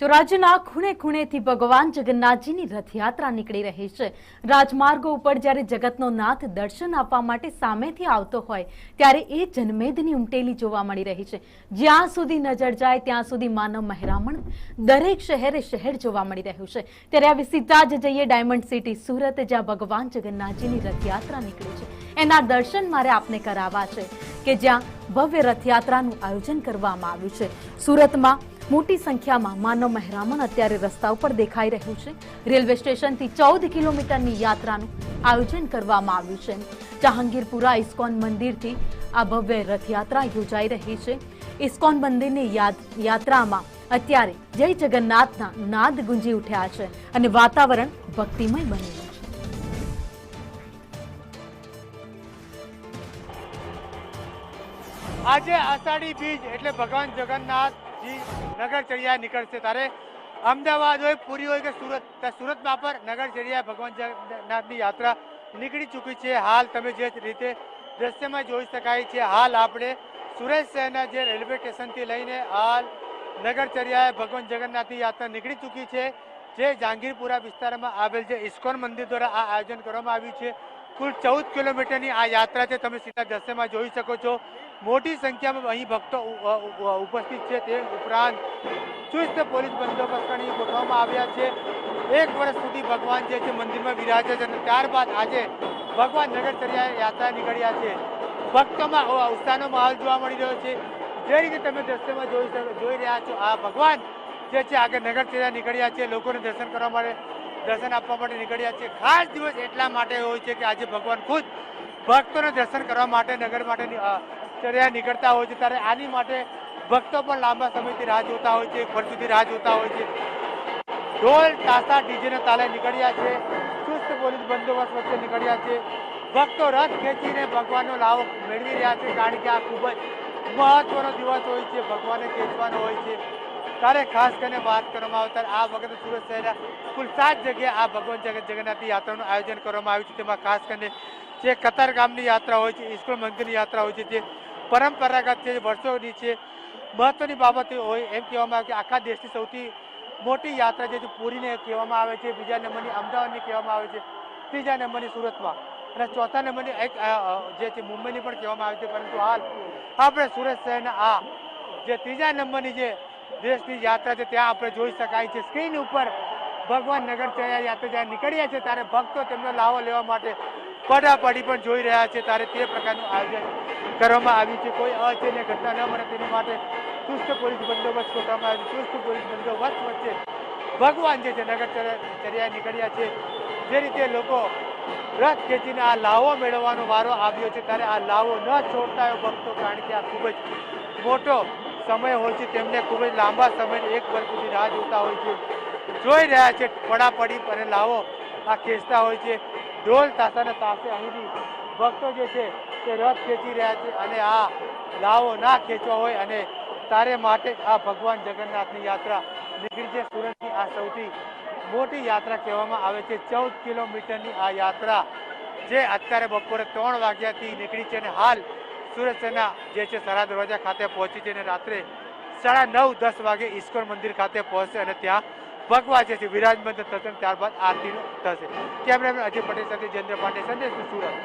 તો રાજ્યના ખૂણે ખૂણેથી ભગવાન જગન્નાથજીની રથયાત્રા નીકળી રહી છે। રાજમાર્ગો ઉપર જ્યારે જગતનો નાથ દર્શન આપવા માટે સામેથી આવતો હોય ત્યારે એ જનમેદની ઉમટેલી જોવા મળી રહી છે। જ્યાં સુધી નજર જાય ત્યાં સુધી માનવ મહેરામણ દરેક શહેરે શહેર જોવા મળી રહ્યું છે। ત્યારે હવે સીધા જ જઈએ ડાયમંડ સિટી સુરત, જ્યાં ભગવાન જગન્નાથજીની રથયાત્રા નીકળી છે। એના દર્શન મારે આપને કરાવવા છે કે જ્યાં ભવ્ય રથયાત્રાનું આયોજન કરવામાં આવ્યું છે। સુરતમાં મોટી સંખ્યામાં માનવ મહેરામણ અત્યારે રસ્તા ઉપર દેખાઈ રહ્યું છે। રેલવે સ્ટેશનથી 14 કિલોમીટરની યાત્રાનું આયોજન કરવામાં આવ્યું છે। જહાંગીરપુરા ઇસ્કોન મંદિરથી આ ભવ્ય રથયાત્રા યોજાઈ રહી છે। ઇસ્કોન મંદિરની યાત્રામાં અત્યારે જય જગન્નાથના નાદ ગુંજી ઉઠ્યા છે અને વાતાવરણ ભક્તિમય બનેલું છે। આજે આષાઢી બીજ એટલે ભગવાન જગન્નાથ નગરચર્યા નીકળશે। ત્યારે અમદાવાદ હોય, પુરી હોય કે સુરતમાં પર નગરચર્યા ભગવાન જગન્નાથની યાત્રા નીકળી ચૂકી છે। હાલ તમે જે રીતે દ્રશ્યમાં જોઈ શકાય છે, હાલ આપણે સુરત શહેરના જે રેલવે સ્ટેશનથી લઈને હાલ નગરચર્યાએ ભગવાન જગન્નાથની યાત્રા નીકળી ચૂકી છે। જે જહાંગીરપુરા વિસ્તારમાં આવેલ છે ઇસ્કોન મંદિર દ્વારા આ આયોજન કરવામાં આવ્યું છે। કુલ 14 કિલોમીટરની આ યાત્રા છે। તમે સીધા દ્રશ્યમાં જોઈ શકો છો, મોટી સંખ્યામાં અહીં ભક્તો ઉપસ્થિત છે। તે ઉપરાંત ચુસ્ત પોલીસ બંદોબસ્ત પણ ગોઠવવામાં આવ્યા છે। 1 વર્ષ સુધી ભગવાન જે છે મંદિરમાં બિરાજે છે અને ત્યારબાદ આજે ભગવાન નગરચર્યા યાત્રા નીકળ્યા છે। ભક્તોમાં ઉત્સાહનો માહોલ જોવા મળી રહ્યો છે। જે રીતે તમે દ્રશ્યમાં જોઈ રહ્યા છો, આ ભગવાન જે છે આગળ નગરચર્યા નીકળ્યા છે, લોકોને દર્શન આપવા માટે નીકળ્યા છે। ખાસ દિવસ એટલા માટે હોય છે કે આજે ભગવાન ખુદ ભક્તોને દર્શન કરવા માટે નગર માટે ચર્યા નીકળતા હોય છે। ત્યારે આની માટે ભક્તો પણ લાંબા સમયથી રાહ જોતા હોય છે, 1 વર્ષ સુધી રાહ જોતા હોય છે। ઢોલ તાશા ડીજેના તાલે નીકળ્યા છે, ચુસ્ત પોલીસ બંદોબસ્ત વચ્ચે નીકળ્યા છે। ભક્તો રથ ખેંચીને ભગવાનનો લાવો મેળવી રહ્યા છે, કારણ કે આ ખૂબ જ મહત્વનો દિવસ હોય છે, ભગવાનને ખેંચવાનો હોય છે। ત્યારે ખાસ કરીને વાત કરવામાં આવે ત્યારે આ વખતે સુરત શહેરના કુલ 7 જગ્યાએ આ ભગવાન જગન્નાથની યાત્રાનું આયોજન કરવામાં આવ્યું છે। તેમાં ખાસ કરીને જે કતારગામની યાત્રા હોય છે, ઇસ્કોન મંદિરની યાત્રા હોય છે, જે પરંપરાગત છે, વર્ષોની છે, મહત્વની બાબત હોય એમ કહેવામાં આવે કે આખા દેશની સૌથી મોટી યાત્રા જે પુરીને કહેવામાં આવે છે, બીજા નંબરની અમદાવાદની કહેવામાં આવે છે, ત્રીજા નંબરની સુરતમાં અને ચોથા નંબરની એક જે છે મુંબઈની પણ કહેવામાં આવે છે। પરંતુ હાલ આપણે સુરત શહેરના આ જે ત્રીજા નંબરની જે દેશની યાત્રા છે ત્યાં આપણે જોઈ શકાય છે સ્ક્રીન ઉપર ભગવાન નગરચર્યા યાત્રા જ્યારે નીકળ્યા છે ત્યારે ભક્તો તેમનો લાવો લેવા માટે પડાપડી પણ જોઈ રહ્યા છે। ત્યારે તે પ્રકારનું આયોજન કરવામાં આવ્યું છે। કોઈ અચેન્ય ઘટના ન બને તેની માટે ચુસ્ત પોલીસ બંદોબસ્ત ગોઠવવામાં આવ્યો છે। ચુસ્ત પોલીસ બંદોબસ્ત વચ્ચે ભગવાન જે છે નગરચર્યા નીકળ્યા છે। જે રીતે લોકો રથ ખેંચીને આ લાવો મેળવવાનો વારો આવ્યો છે, ત્યારે આ લાવો ન છોડતા હોય ભક્તો, કારણ કે આ ખૂબ જ મોટો સમય હોય છે, તેમને ખૂબ જ લાંબા સમયની 1 વર્ષ સુધી રાહ જોતા હોય છે, જોઈ રહ્યા છે, પડાપડી અને લાવો આ ખેંચતા હોય છે। ઢોલ તાશાના તાસે અહીંથી ભક્તો જે છે તે રથ ખેંચી રહ્યા છે અને આ લાવો ના ખેંચવા હોય અને તારે માટે આ ભગવાન જગન્નાથની યાત્રા નીકળી છે। સુરતની આ સૌથી મોટી યાત્રા કહેવામાં આવે છે। 14 કિલોમીટરની આ યાત્રા જે અત્યારે બપોરે 3 વાગ્યાથી નીકળી છે અને હાલ સુરત શહેરના જે છે સરા દરવાજા ખાતે પહોંચી છે અને રાત્રે 9:30-10 વાગે ઇસ્કોન મંદિર ખાતે પહોંચશે અને ત્યાં ભગવાન જે છે વિરાજમાન થશે, ત્યારબાદ આરતીનું થશે। કેમેરામેન અજય પટેલ સાથે જયેન્દ્ર પાંડે, સંદેશ સુરત।